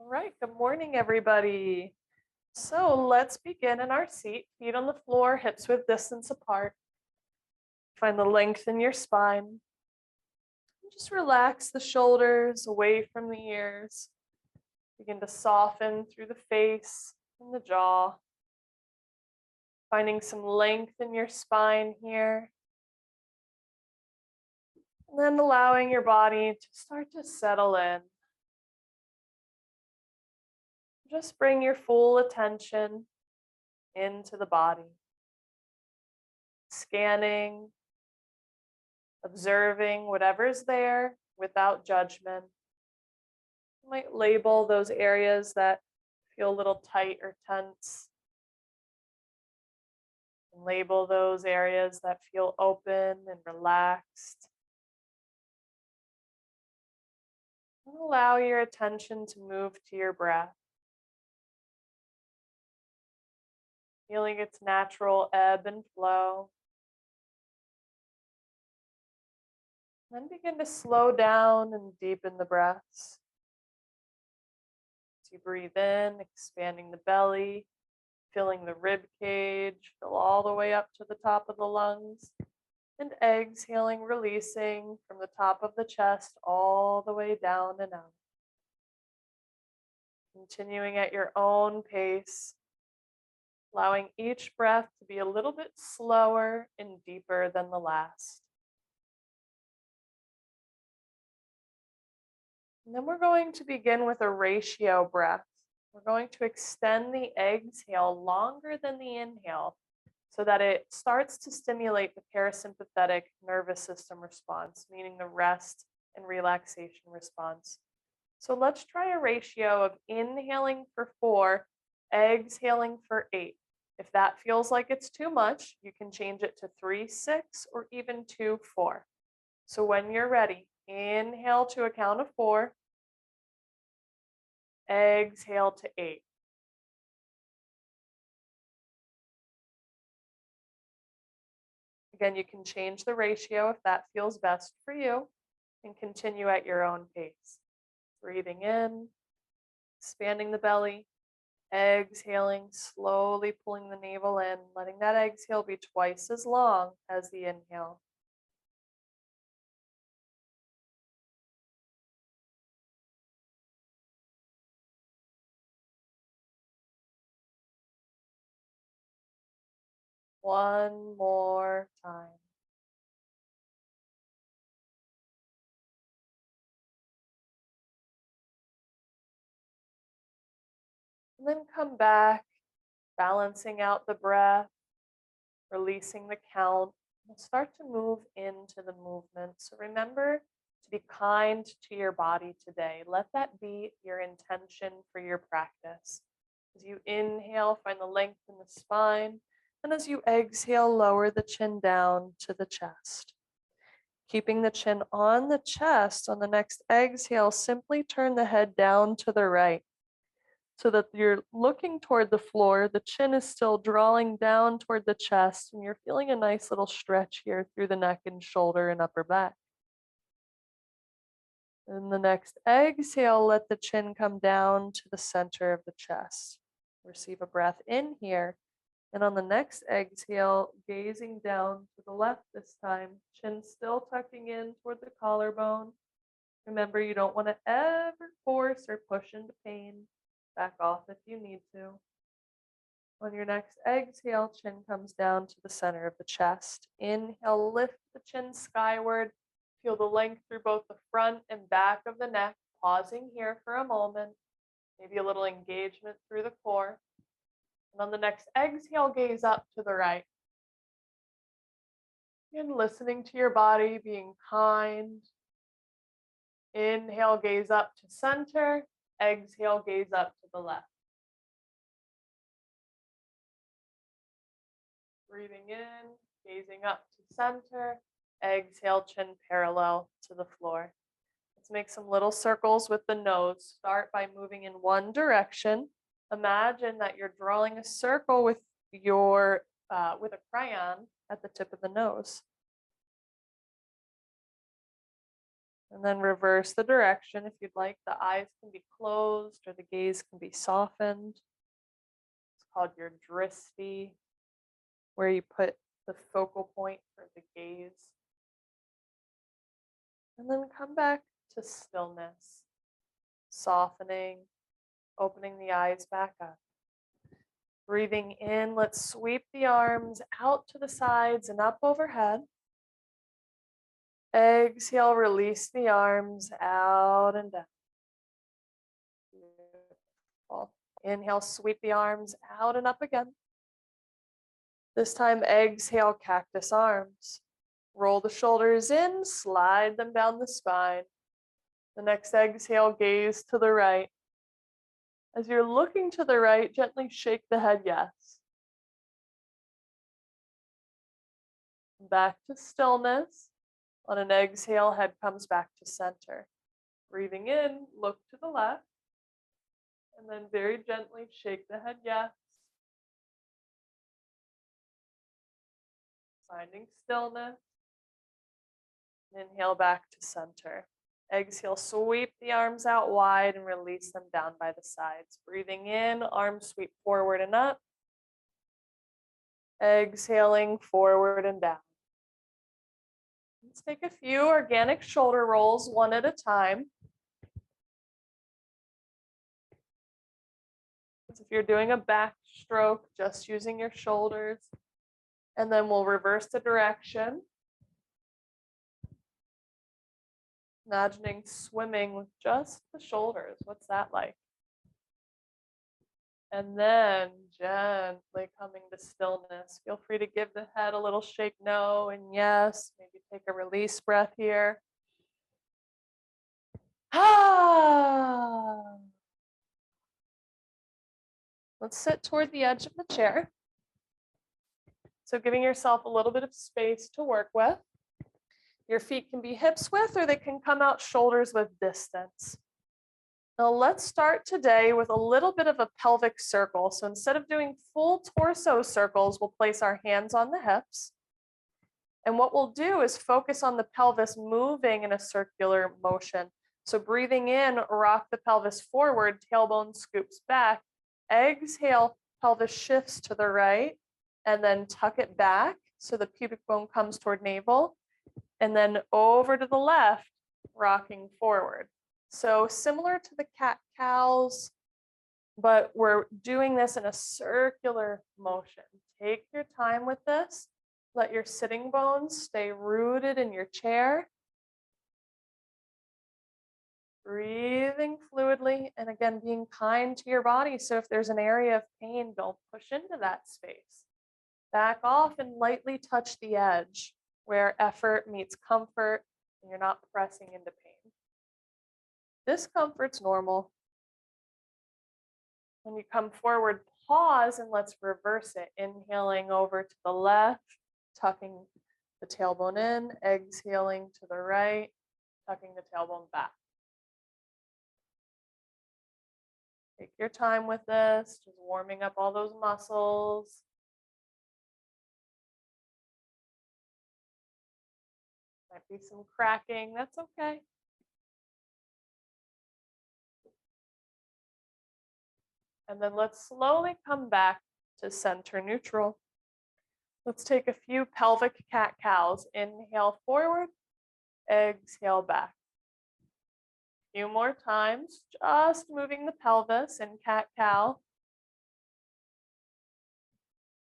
All right, good morning, everybody. So let's begin in our seat, feet on the floor, hips width distance apart. Find the length in your spine. Just relax the shoulders away from the ears. Begin to soften through the face and the jaw. Finding some length in your spine here. And then allowing your body to start to settle in. Just bring your full attention into the body. Scanning, observing whatever's there without judgment. You might label those areas that feel a little tight or tense. And label those areas that feel open and relaxed. And allow your attention to move to your breath. Feeling its natural ebb and flow. Then begin to slow down and deepen the breaths. As you breathe in, expanding the belly, filling the rib cage, fill all the way up to the top of the lungs, and exhaling, releasing from the top of the chest all the way down and out. Continuing at your own pace, allowing each breath to be a little bit slower and deeper than the last. And then we're going to begin with a ratio breath. We're going to extend the exhale longer than the inhale so that it starts to stimulate the parasympathetic nervous system response, meaning the rest and relaxation response. So let's try a ratio of inhaling for 4, exhaling for 8. If that feels like it's too much, you can change it to 3, 6, or even 2, 4. So when you're ready, inhale to a count of 4, exhale to 8. Again, you can change the ratio if that feels best for you and continue at your own pace. Breathing in, expanding the belly, exhaling, slowly pulling the navel in, letting that exhale be twice as long as the inhale. One more time. And then come back, balancing out the breath, releasing the count. We'll start to move into the movement. So remember to be kind to your body today. Let that be your intention for your practice. As you inhale, find the length in the spine. And as you exhale, lower the chin down to the chest. Keeping the chin on the chest, on the next exhale, simply turn the head down to the right so that you're looking toward the floor. The chin is still drawing down toward the chest, and you're feeling a nice little stretch here through the neck and shoulder and upper back. And the next exhale, let the chin come down to the center of the chest. Receive a breath in here. And on the next exhale, gazing down to the left this time, chin still tucking in toward the collarbone. Remember, you don't want to ever force or push into pain. Back off if you need to. On your next exhale, chin comes down to the center of the chest. Inhale, lift the chin skyward. Feel the length through both the front and back of the neck. Pausing here for a moment. Maybe a little engagement through the core. And on the next exhale, gaze up to the right. And listening to your body, being kind. Inhale, gaze up to center. Exhale, gaze up to the left. Breathing in, gazing up to center. Exhale, chin parallel to the floor. Let's make some little circles with the nose. Start by moving in one direction. Imagine that you're drawing a circle with a crayon at the tip of the nose. And then reverse the direction if you'd like. The eyes can be closed or the gaze can be softened. It's called your drishti, where you put the focal point for the gaze. And then come back to stillness, softening, opening the eyes back up. Breathing in, let's sweep the arms out to the sides and up overhead. Exhale, release the arms out and down. Beautiful. Inhale, sweep the arms out and up again. This time, exhale, cactus arms. Roll the shoulders in, slide them down the spine. The next exhale, gaze to the right. As you're looking to the right, gently shake the head yes. Back to stillness. On an exhale, head comes back to center. Breathing in, look to the left. And then very gently shake the head yes. Finding stillness. Inhale back to center. Exhale, sweep the arms out wide and release them down by the sides. Breathing in, arms sweep forward and up. Exhaling, forward and down. Let's take a few organic shoulder rolls, one at a time. So if you're doing a backstroke, just using your shoulders. And then we'll reverse the direction. Imagining swimming with just the shoulders. What's that like? And then gently coming to stillness. Feel free to give the head a little shake no and yes. Maybe take a release breath here. Ah. Let's sit toward the edge of the chair. So giving yourself a little bit of space to work with. Your feet can be hips width or they can come out shoulders with distance. Now let's start today with a little bit of a pelvic circle. So instead of doing full torso circles, we'll place our hands on the hips. And what we'll do is focus on the pelvis moving in a circular motion. So breathing in, rock the pelvis forward, tailbone scoops back. Exhale, pelvis shifts to the right, and then tuck it back so the pubic bone comes toward navel. And then over to the left, rocking forward. So similar to the cat-cows, but we're doing this in a circular motion. Take your time with this. Let your sitting bones stay rooted in your chair. Breathing fluidly, and again, being kind to your body. So if there's an area of pain, don't push into that space. Back off and lightly touch the edge where effort meets comfort and you're not pressing into pain. Discomfort's normal. When you come forward, pause and let's reverse it. Inhaling over to the left, tucking the tailbone in, exhaling to the right, tucking the tailbone back. Take your time with this, just warming up all those muscles. Might be some cracking, that's okay. And then let's slowly come back to center neutral. Let's take a few pelvic cat-cows. Inhale forward, exhale back. A few more times, just moving the pelvis in cat-cow.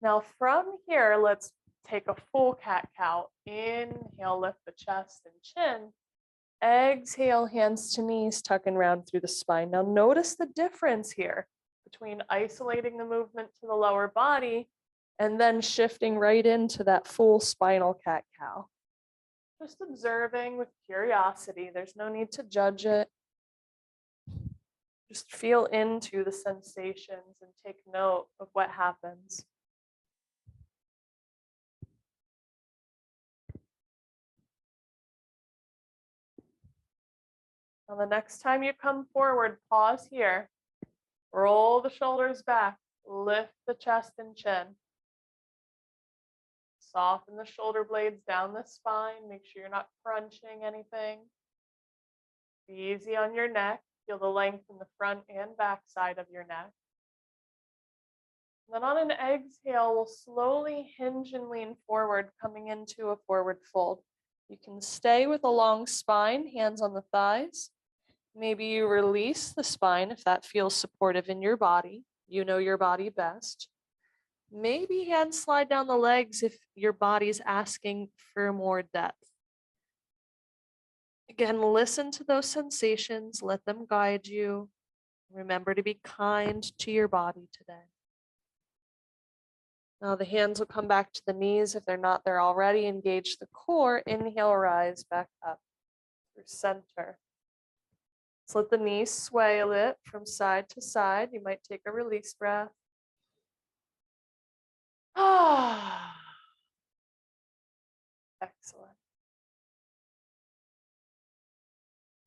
Now from here, let's take a full cat-cow. Inhale, lift the chest and chin. Exhale, hands to knees, tucking round through the spine. Now notice the difference here between isolating the movement to the lower body and then shifting right into that full spinal cat-cow. Just observing with curiosity. There's no need to judge it. Just feel into the sensations and take note of what happens. Now the next time you come forward, pause here. Roll the shoulders back. Lift the chest and chin. Soften the shoulder blades down the spine. Make sure you're not crunching anything. Be easy on your neck. Feel the length in the front and back side of your neck. Then on an exhale, we'll slowly hinge and lean forward, coming into a forward fold. You can stay with a long spine, hands on the thighs. Maybe you release the spine if that feels supportive in your body. You know your body best. Maybe hands slide down the legs if your body's asking for more depth. Again, listen to those sensations, let them guide you. Remember to be kind to your body today. Now the hands will come back to the knees if they're not there already. Engage the core. Inhale, rise back up through center. So let the knees sway a bit from side to side. You might take a release breath. Excellent.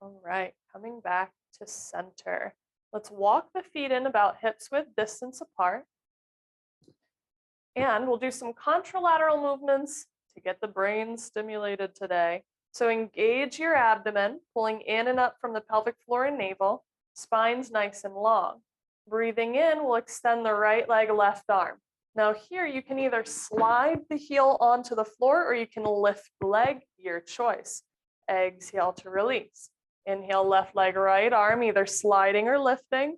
All right, coming back to center. Let's walk the feet in about hips width distance apart. And we'll do some contralateral movements to get the brain stimulated today. So engage your abdomen, pulling in and up from the pelvic floor and navel. Spine's nice and long. Breathing in, we'll extend the right leg, left arm. Now here you can either slide the heel onto the floor or you can lift the leg, your choice. Exhale to release. Inhale, left leg, right arm, either sliding or lifting.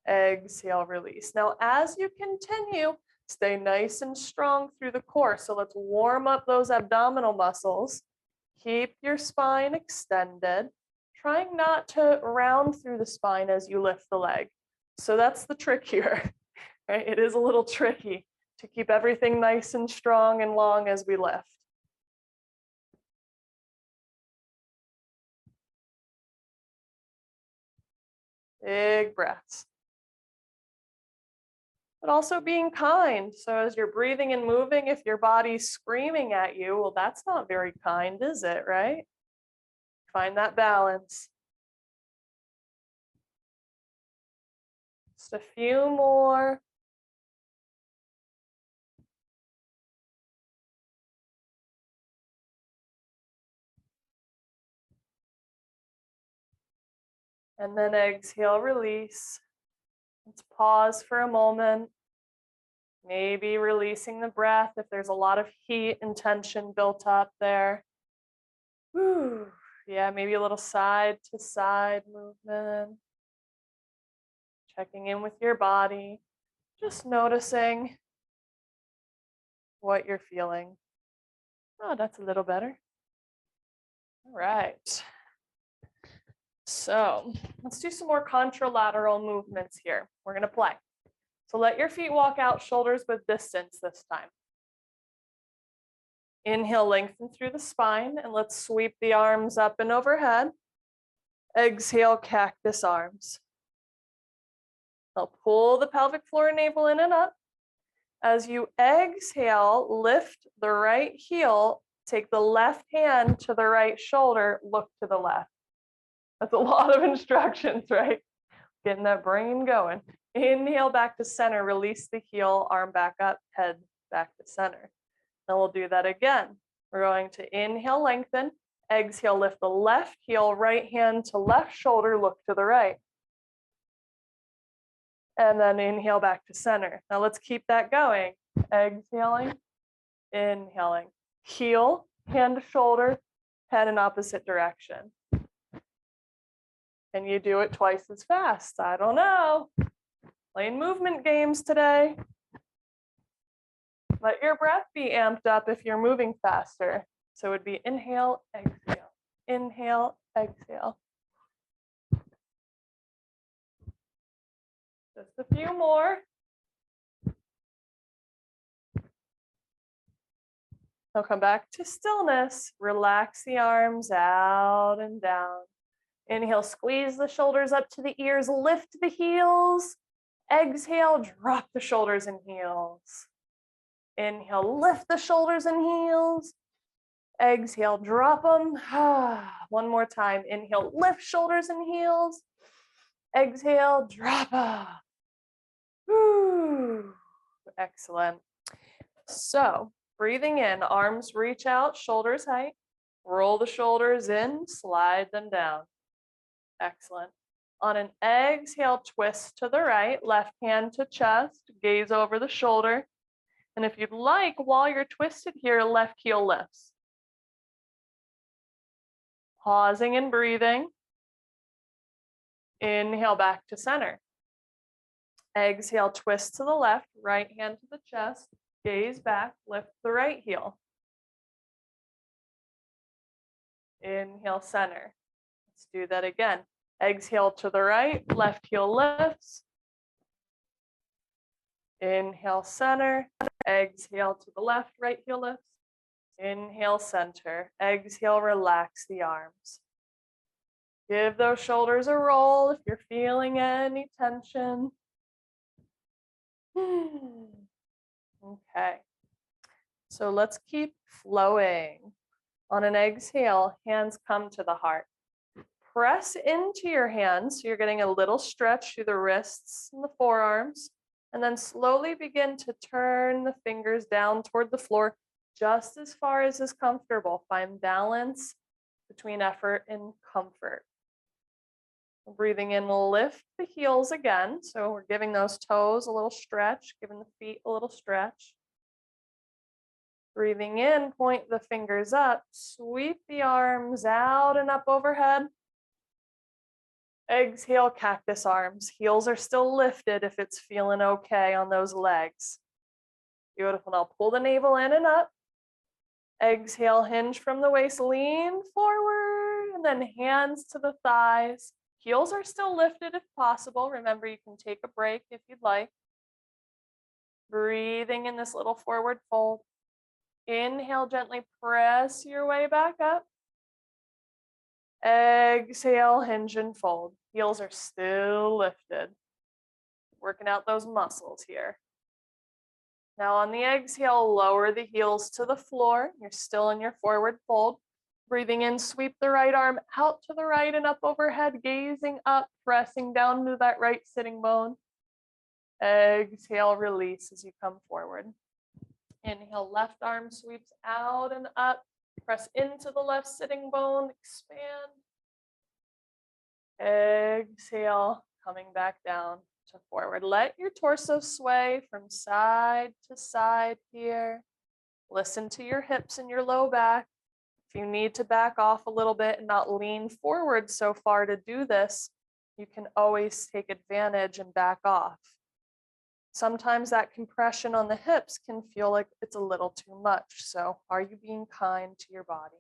Exhale, release. Now as you continue, stay nice and strong through the core. So let's warm up those abdominal muscles. Keep your spine extended, trying not to round through the spine as you lift the leg. So that's the trick here, right? It is a little tricky to keep everything nice and strong and long as we lift. Big breaths. But also being kind. So as you're breathing and moving, if your body's screaming at you, well, that's not very kind, is it, right? Find that balance. Just a few more. And then exhale, release. Let's pause for a moment. Maybe releasing the breath if there's a lot of heat and tension built up there. Whew. Yeah, maybe a little side to side movement. Checking in with your body. Just noticing what you're feeling. Oh, that's a little better. All right. So let's do some more contralateral movements here. We're going to play. So let your feet walk out shoulders width distance this time. Inhale, lengthen through the spine, and let's sweep the arms up and overhead. Exhale, cactus arms. Now pull the pelvic floor and navel in and up. As you exhale, lift the right heel, take the left hand to the right shoulder, look to the left. That's a lot of instructions, right? Getting that brain going. Inhale back to center, release the heel, arm back up, head back to center. Then we'll do that again. We're going to inhale, lengthen, exhale, lift the left heel, right hand to left shoulder, look to the right. And then inhale back to center. Now let's keep that going. Exhaling, inhaling, heel, hand to shoulder, head in opposite direction. Can you do it twice as fast? I don't know. Playing movement games today. Let your breath be amped up if you're moving faster. So it would be inhale, exhale, inhale, exhale. Just a few more. Now come back to stillness. Relax the arms out and down. Inhale, squeeze the shoulders up to the ears, lift the heels. Exhale, drop the shoulders and heels. Inhale, lift the shoulders and heels. Exhale, drop them. One more time. Inhale, lift shoulders and heels. Exhale, drop them. Excellent. So breathing in, arms reach out, shoulders height. Roll the shoulders in, slide them down. Excellent. On an exhale, twist to the right, left hand to chest, gaze over the shoulder. And if you'd like, while you're twisted here, left heel lifts. Pausing and breathing. Inhale back to center. Exhale, twist to the left, right hand to the chest, gaze back, lift the right heel. Inhale, center. Let's do that again. Exhale to the right, left heel lifts. Inhale, center. Exhale to the left, right heel lifts. Inhale, center. Exhale, relax the arms. Give those shoulders a roll if you're feeling any tension. Okay, so let's keep flowing. On an exhale, hands come to the heart. Press into your hands, so you're getting a little stretch through the wrists and the forearms, and then slowly begin to turn the fingers down toward the floor just as far as is comfortable. Find balance between effort and comfort. Breathing in, lift the heels again. So we're giving those toes a little stretch, giving the feet a little stretch. Breathing in, point the fingers up, sweep the arms out and up overhead. Exhale, cactus arms. Heels are still lifted if it's feeling okay on those legs. Beautiful. Now pull the navel in and up. Exhale, hinge from the waist, lean forward, and then hands to the thighs. Heels are still lifted if possible. Remember, you can take a break if you'd like. Breathing in this little forward fold. Inhale, gently press your way back up. Exhale, hinge and fold. Heels are still lifted. Working out those muscles here. Now on the exhale, lower the heels to the floor. You're still in your forward fold. Breathing in, sweep the right arm out to the right and up overhead, gazing up, pressing down to that right sitting bone. Exhale, release as you come forward. Inhale, left arm sweeps out and up. Press into the left sitting bone, expand. Exhale, coming back down to forward. Let your torso sway from side to side here. Listen to your hips and your low back. If you need to back off a little bit and not lean forward so far to do this, you can always take advantage and back off. Sometimes that compression on the hips can feel like it's a little too much. So are you being kind to your body?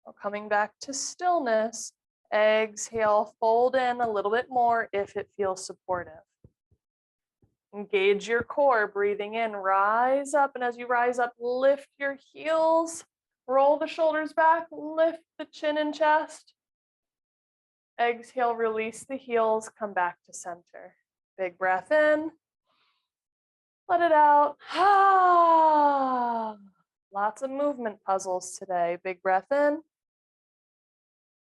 Well, coming back to stillness, exhale, fold in a little bit more if it feels supportive. Engage your core, breathing in, rise up, and as you rise up, lift your heels, roll the shoulders back, lift the chin and chest. Exhale, release the heels, come back to center. Big breath in, let it out. Lots of movement puzzles today. Big breath in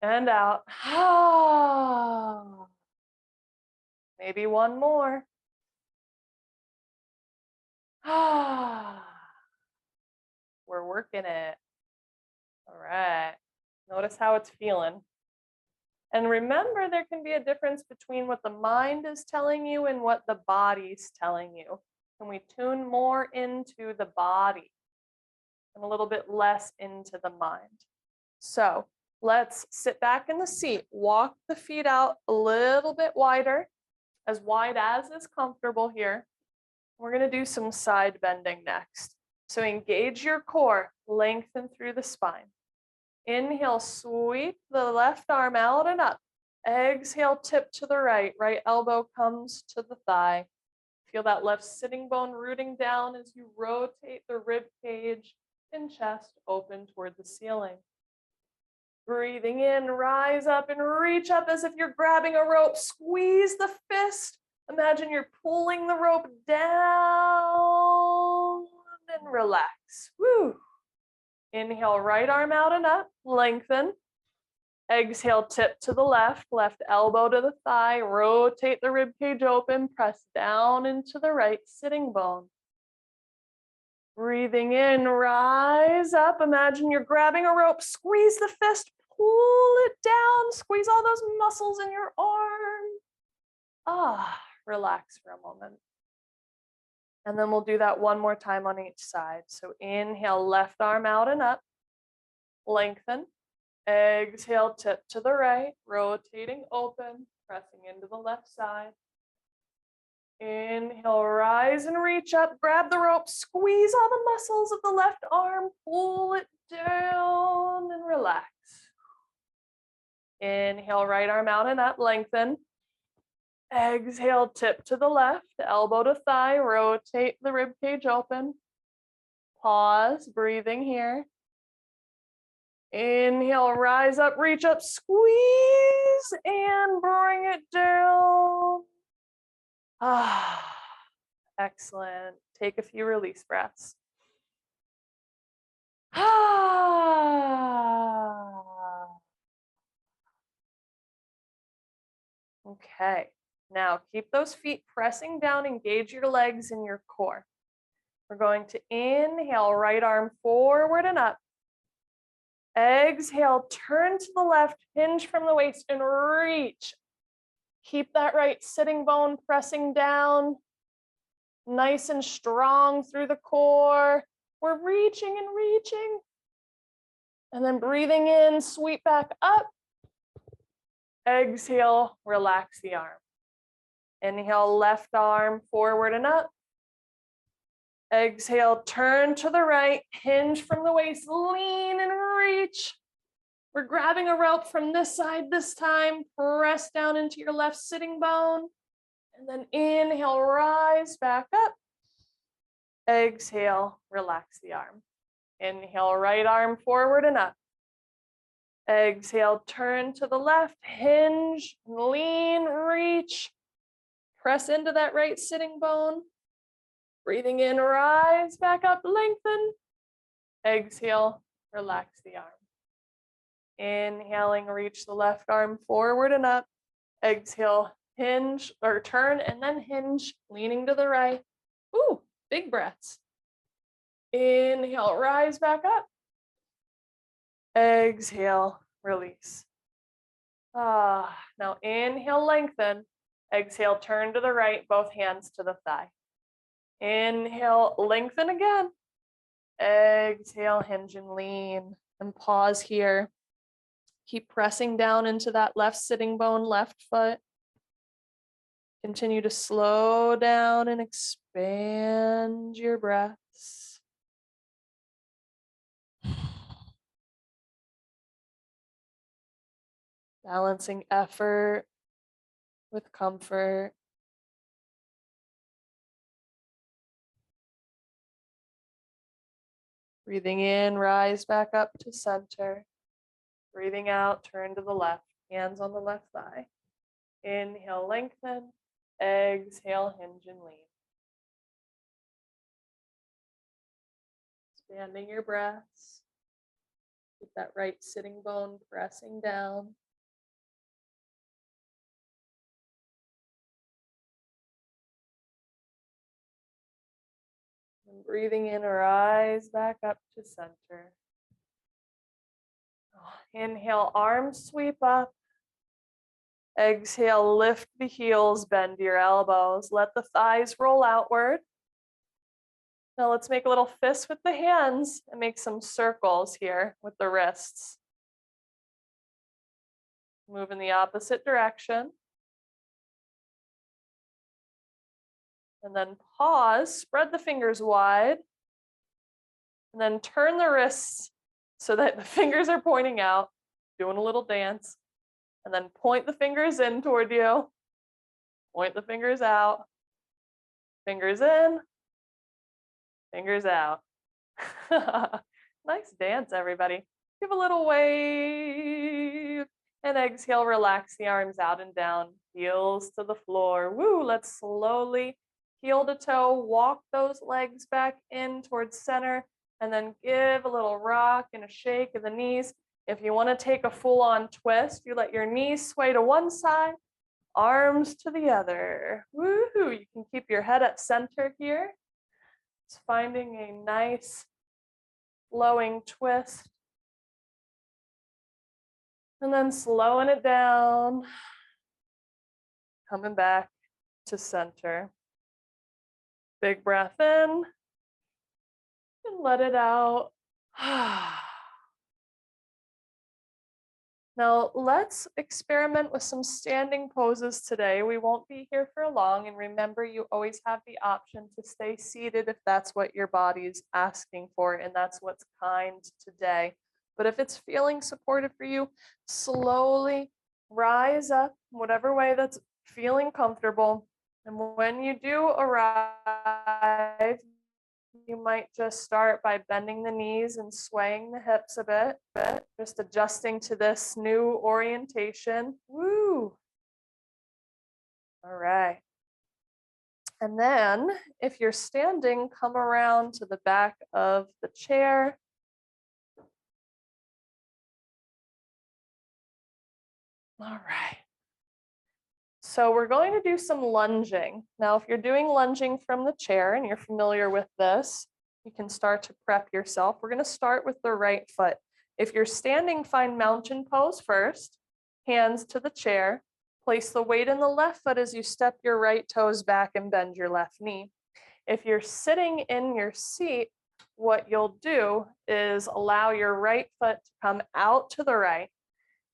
and out. Maybe one more. We're working it. All right. Notice how it's feeling. And remember, there can be a difference between what the mind is telling you and what the body's telling you. Can we tune more into the body and a little bit less into the mind? So let's sit back in the seat, walk the feet out a little bit wider, as wide as is comfortable here. We're going to do some side bending next. So engage your core, lengthen through the spine. Inhale, sweep the left arm out and up. Exhale, tip to the right. Right elbow comes to the thigh. Feel that left sitting bone rooting down as you rotate the rib cage and chest open toward the ceiling. Breathing in, rise up and reach up as if you're grabbing a rope. Squeeze the fist. Imagine you're pulling the rope down and relax. Woo. Inhale, right arm out and up, lengthen. Exhale, tip to the left, left elbow to the thigh, rotate the rib cage open, press down into the right sitting bone. Breathing in, rise up, imagine you're grabbing a rope, squeeze the fist, pull it down, squeeze all those muscles in your arm. Relax for a moment. And then we'll do that one more time on each side. So inhale, left arm out and up, lengthen. Exhale, tip to the right, rotating open, pressing into the left side. Inhale, rise and reach up, grab the rope, squeeze all the muscles of the left arm, pull it down and relax. Inhale, right arm out and up, lengthen. Exhale, tip to the left, elbow to thigh, rotate the rib cage open. Pause, breathing here. Inhale, rise up, reach up, squeeze, and bring it down. Excellent. Take a few release breaths. Okay, now keep those feet pressing down, engage your legs and your core. We're going to inhale, right arm forward and up. Exhale, turn to the left, hinge from the waist and reach. Keep that right sitting bone pressing down, nice and strong through the core. We're reaching and reaching. And then breathing in, sweep back up. Exhale, relax the arm. Inhale, left arm forward and up. Exhale, turn to the right, hinge from the waist, lean and reach. We're grabbing a rope from this side this time. Press down into your left sitting bone. And then inhale, rise back up. Exhale, relax the arm. Inhale, right arm forward and up. Exhale, turn to the left, hinge, lean, reach. Press into that right sitting bone. Breathing in, rise back up, lengthen. Exhale, relax the arm. Inhaling, reach the left arm forward and up. Exhale, hinge or turn and then hinge, leaning to the right. Ooh, big breaths. Inhale, rise back up. Exhale, release. Now inhale, lengthen. Exhale, turn to the right, both hands to the thigh. Inhale, lengthen again. Exhale, hinge and lean. And pause here. Keep pressing down into that left sitting bone, left foot. Continue to slow down and expand your breaths. Balancing effort with comfort. Breathing in, rise back up to center. Breathing out, turn to the left, hands on the left thigh. Inhale, lengthen. Exhale, hinge and lean. Expanding your breaths. Keep that right sitting bone pressing down. And breathing in, rise back up to center. Inhale, arms sweep up. Exhale, lift the heels, bend your elbows. Let the thighs roll outward. Now let's make a little fist with the hands and make some circles here with the wrists. Move in the opposite direction. And then pause, spread the fingers wide. And then turn the wrists so that the fingers are pointing out, doing a little dance. And then point the fingers in toward you. Point the fingers out. Fingers in. Fingers out. Nice dance, everybody. Give a little wave. And exhale, relax the arms out and down. Heels to the floor. Woo, let's slowly heel to toe, walk those legs back in towards center, and then give a little rock and a shake of the knees. If you want to take a full-on twist, you let your knees sway to one side, arms to the other. Woohoo! You can keep your head at center here. It's finding a nice flowing twist. And then slowing it down, coming back to center. Big breath in and let it out. Now let's experiment with some standing poses today. We won't be here for long, and remember, you always have the option to stay seated if that's what your body's asking for, and that's what's kind today. But if it's feeling supportive for you, slowly rise up, whatever way that's feeling comfortable. And when you do arrive, you might just start by bending the knees and swaying the hips a bit, just adjusting to this new orientation. Woo! All right. And then if you're standing, come around to the back of the chair. All right. So we're going to do some lunging. Now, if you're doing lunging from the chair and you're familiar with this, you can start to prep yourself. We're going to start with the right foot. If you're standing, find mountain pose first, hands to the chair. Place the weight in the left foot as you step your right toes back and bend your left knee. If you're sitting in your seat, what you'll do is allow your right foot to come out to the right.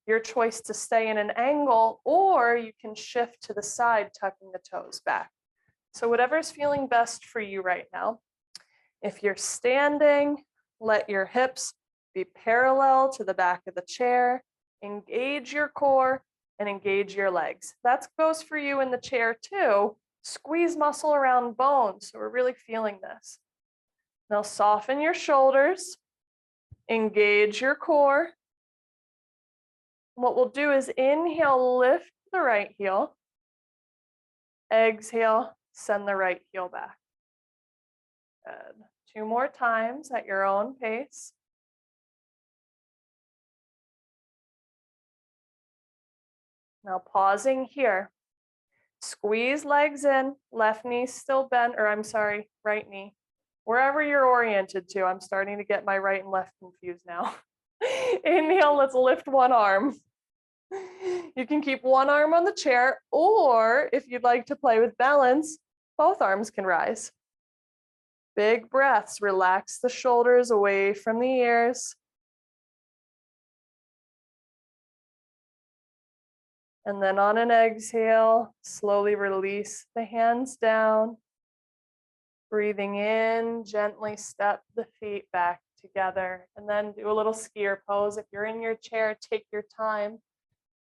Your choice to stay in an angle, or you can shift to the side, tucking the toes back. So whatever's feeling best for you right now. If you're standing, let your hips be parallel to the back of the chair. Engage your core and engage your legs. That goes for you in the chair too. Squeeze muscle around bones, so we're really feeling this. Now soften your shoulders, engage your core. What we'll do is inhale, lift the right heel. Exhale, send the right heel back. Good. 2 more times at your own pace. Now pausing here. Squeeze legs in, left knee still bent, or I'm sorry, right knee. Wherever you're oriented to, I'm starting to get my right and left confused now. Inhale, let's lift one arm. You can keep one arm on the chair, or if you'd like to play with balance, both arms can rise. Big breaths, relax the shoulders away from the ears. And then on an exhale, slowly release the hands down. Breathing in, gently step the feet back together, and then do a little skier pose. If you're in your chair, take your time.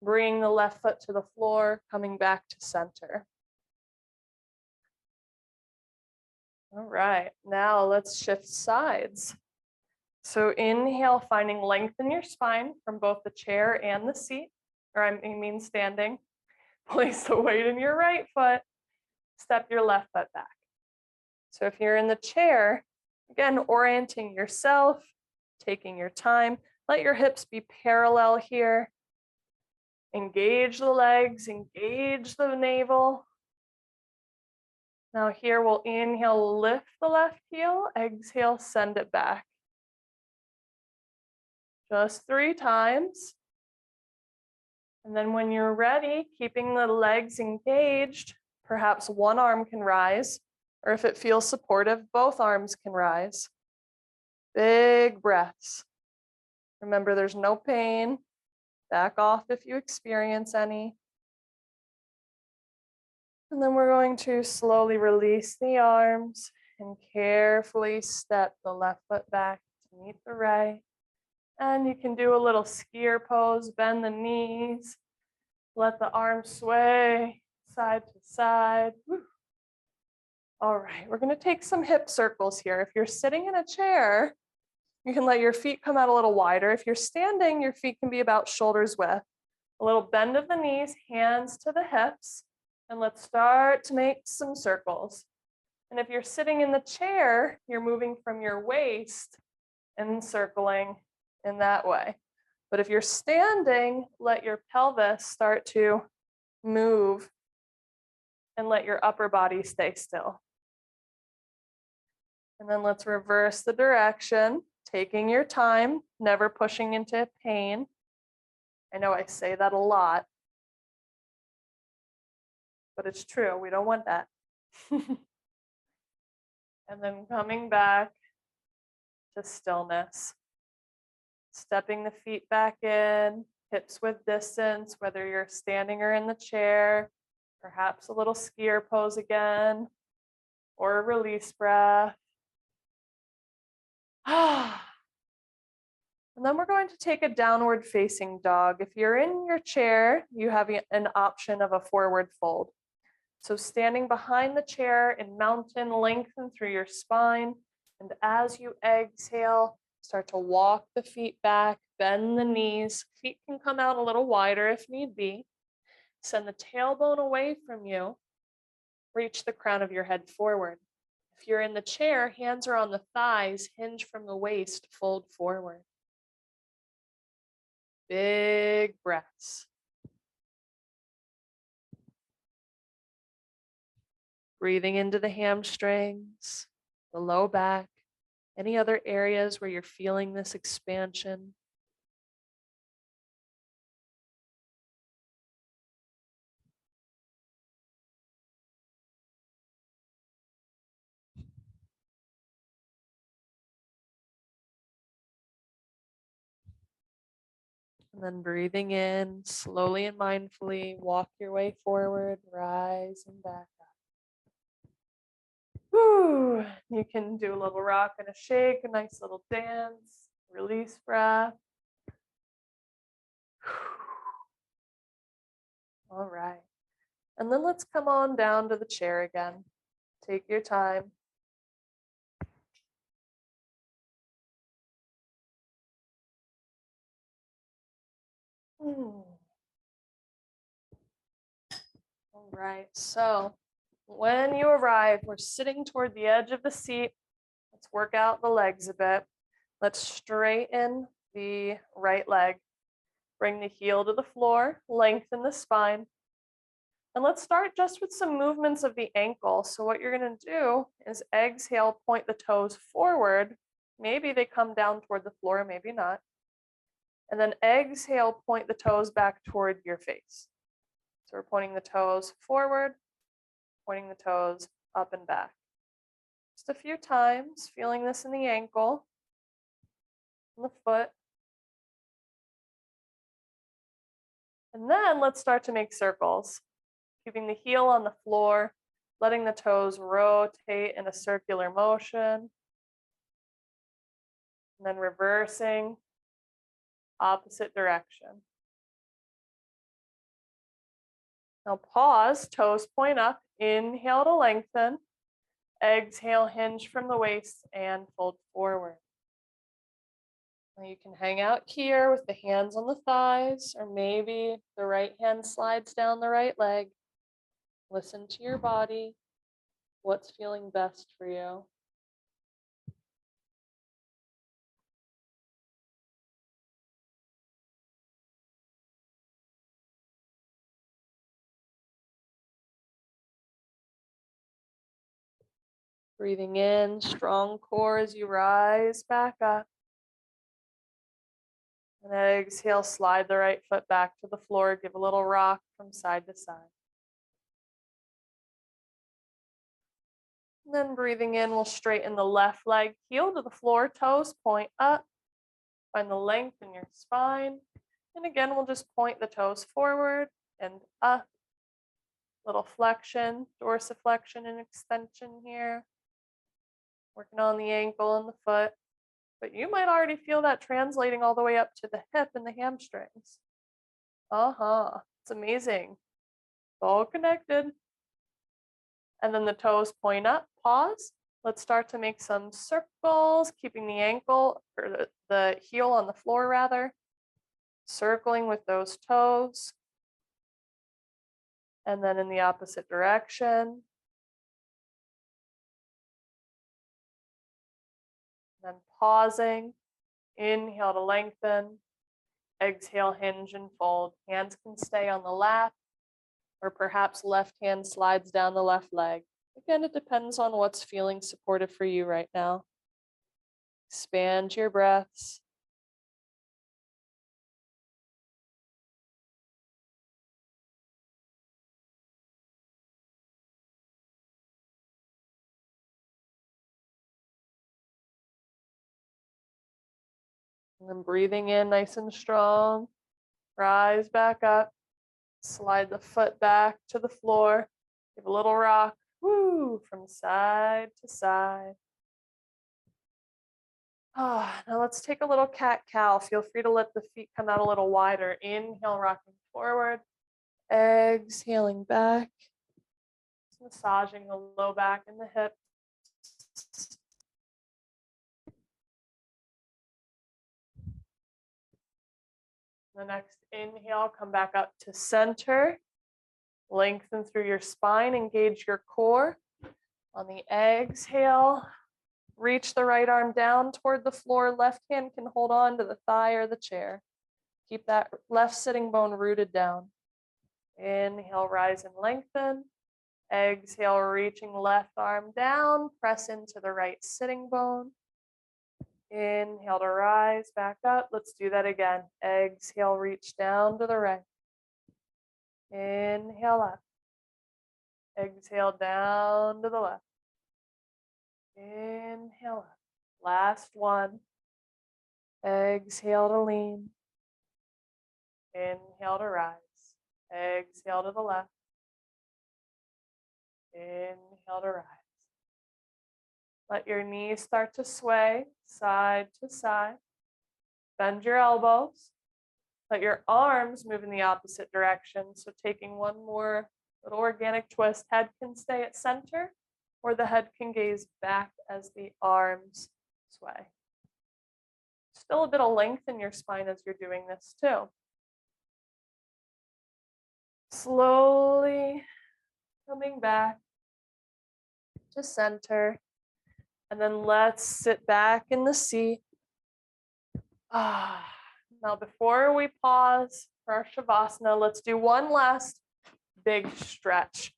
Bring the left foot to the floor, coming back to center. All right, now let's shift sides. So inhale, finding length in your spine from both the chair and the seat, or I mean standing. Place the weight in your right foot, step your left foot back. So if you're in the chair, again, orienting yourself, taking your time, let your hips be parallel here. Engage the legs, engage the navel. Now here we'll inhale, lift the left heel, exhale, send it back. Just 3 times. And then when you're ready, keeping the legs engaged, perhaps one arm can rise, or if it feels supportive, both arms can rise. Big breaths. Remember, there's no pain. Back off if you experience any. And then we're going to slowly release the arms and carefully step the left foot back to meet the right. And you can do a little skier pose, bend the knees, let the arms sway side to side. Woo. All right, we're going to take some hip circles here. If you're sitting in a chair, you can let your feet come out a little wider. If you're standing, your feet can be about shoulders width. A little bend of the knees, hands to the hips, and let's start to make some circles. And if you're sitting in the chair, you're moving from your waist and circling in that way. But if you're standing, let your pelvis start to move and let your upper body stay still. And then let's reverse the direction, taking your time, never pushing into pain. I know I say that a lot, but it's true. We don't want that. And then coming back to stillness. Stepping the feet back in, hips with distance, whether you're standing or in the chair, perhaps a little skier pose again, or a release breath. And then we're going to take a downward facing dog. If you're in your chair, you have an option of a forward fold. So standing behind the chair in mountain, lengthen through your spine. And as you exhale, start to walk the feet back, bend the knees. Feet can come out a little wider if need be. Send the tailbone away from you. Reach the crown of your head forward. If you're in the chair, hands are on the thighs, hinge from the waist, fold forward. Big breaths. Breathing into the hamstrings, the low back, any other areas where you're feeling this expansion. And then breathing in, slowly and mindfully, walk your way forward, rise and back up. Whew. You can do a little rock and a shake, a nice little dance, release breath. All right. And then let's come on down to the chair again. Take your time. All right, so when you arrive, we're sitting toward the edge of the seat. Let's work out the legs a bit. Let's straighten the right leg. Bring the heel to the floor, lengthen the spine. And let's start just with some movements of the ankle. So what you're going to do is exhale, point the toes forward. Maybe they come down toward the floor, maybe not. And then exhale, point the toes back toward your face. So we're pointing the toes forward, pointing the toes up and back. Just a few times, feeling this in the ankle, in the foot. And then let's start to make circles, keeping the heel on the floor, letting the toes rotate in a circular motion, and then reversing, opposite direction. Now pause, toes point up, inhale to lengthen, exhale, hinge from the waist and fold forward. Now you can hang out here with the hands on the thighs, or maybe the right hand slides down the right leg. Listen to your body, what's feeling best for you. Breathing in, strong core as you rise back up. And exhale, slide the right foot back to the floor. Give a little rock from side to side. And then breathing in, we'll straighten the left leg, heel to the floor, toes point up. Find the length in your spine. And again, we'll just point the toes forward and up. Little flexion, dorsiflexion and extension here. Working on the ankle and the foot. But you might already feel that translating all the way up to the hip and the hamstrings. It's amazing. It's all connected. And then the toes point up, pause. Let's start to make some circles, keeping the ankle, or the heel on the floor rather. Circling with those toes. And then in the opposite direction. Then pausing, inhale to lengthen, exhale, hinge and fold. Hands can stay on the lap, or perhaps left hand slides down the left leg. Again, it depends on what's feeling supportive for you right now. Expand your breaths. And then breathing in nice and strong. Rise back up. Slide the foot back to the floor. Give a little rock. Woo, from side to side. Now let's take a little cat-cow. Feel free to let the feet come out a little wider. Inhale, rocking forward. Exhaling back. Massaging the low back and the hips. The next inhale, come back up to center. Lengthen through your spine, engage your core. On the exhale, reach the right arm down toward the floor. Left hand can hold on to the thigh or the chair. Keep that left sitting bone rooted down. Inhale, rise and lengthen. Exhale, reaching left arm down. Press into the right sitting bone. Inhale to rise, back up. Let's do that again. Exhale, reach down to the right. Inhale up. Exhale down to the left. Inhale up. Last one. Exhale to lean. Inhale to rise. Exhale to the left. Inhale to rise. Let your knees start to sway side to side. Bend your elbows. Let your arms move in the opposite direction. So taking one more little organic twist. Head can stay at center, or the head can gaze back as the arms sway. Still a bit of length in your spine as you're doing this too. Slowly coming back to center. And then let's sit back in the seat. Now, before we pause for our Shavasana, let's do one last big stretch.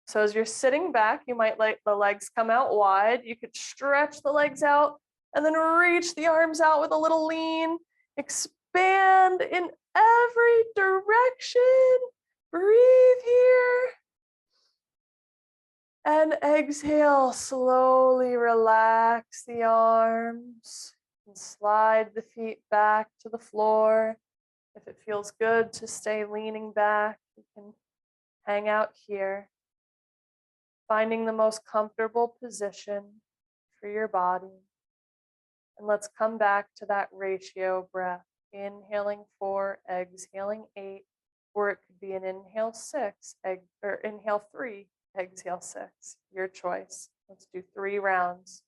So as you're sitting back, you might let the legs come out wide. You could stretch the legs out and then reach the arms out with a little lean. Expand in every direction. Breathe here. And exhale, slowly relax the arms and slide the feet back to the floor. If it feels good to stay leaning back, you can hang out here, finding the most comfortable position for your body. And let's come back to that ratio breath. Inhaling 4, exhaling 8, or it could be an inhale 6, or inhale 3, exhale 6, your choice. Let's do 3 rounds.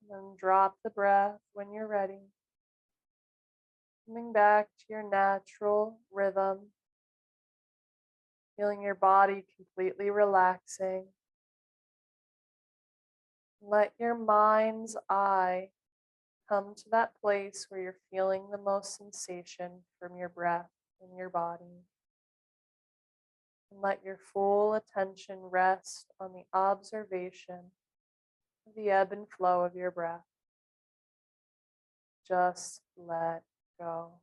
And then drop the breath when you're ready. Coming back to your natural rhythm. Feeling your body completely relaxing. Let your mind's eye come to that place where you're feeling the most sensation from your breath in your body. And let your full attention rest on the observation of the ebb and flow of your breath. Just let go.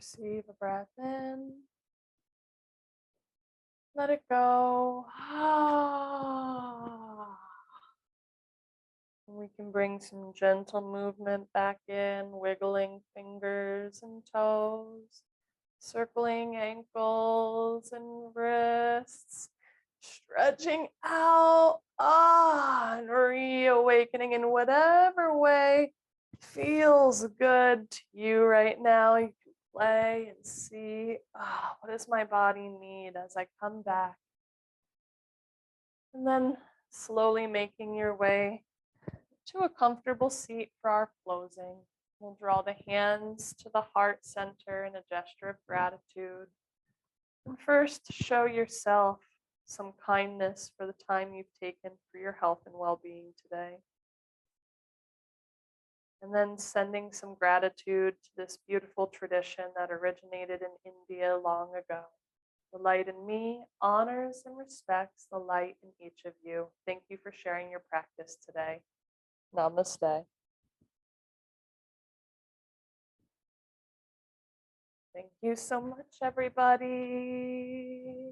Receive a breath in. Let it go. We can bring some gentle movement back in, wiggling fingers and toes, circling ankles and wrists, stretching out, and reawakening in whatever way feels good to you right now. You can play and see, what does my body need as I come back? And then slowly making your way to a comfortable seat for our closing. We'll draw the hands to the heart center in a gesture of gratitude. And first, show yourself some kindness for the time you've taken for your health and well being today. And then sending some gratitude to this beautiful tradition that originated in India long ago. The light in me honors and respects the light in each of you. Thank you for sharing your practice today. Namaste. Thank you so much, everybody.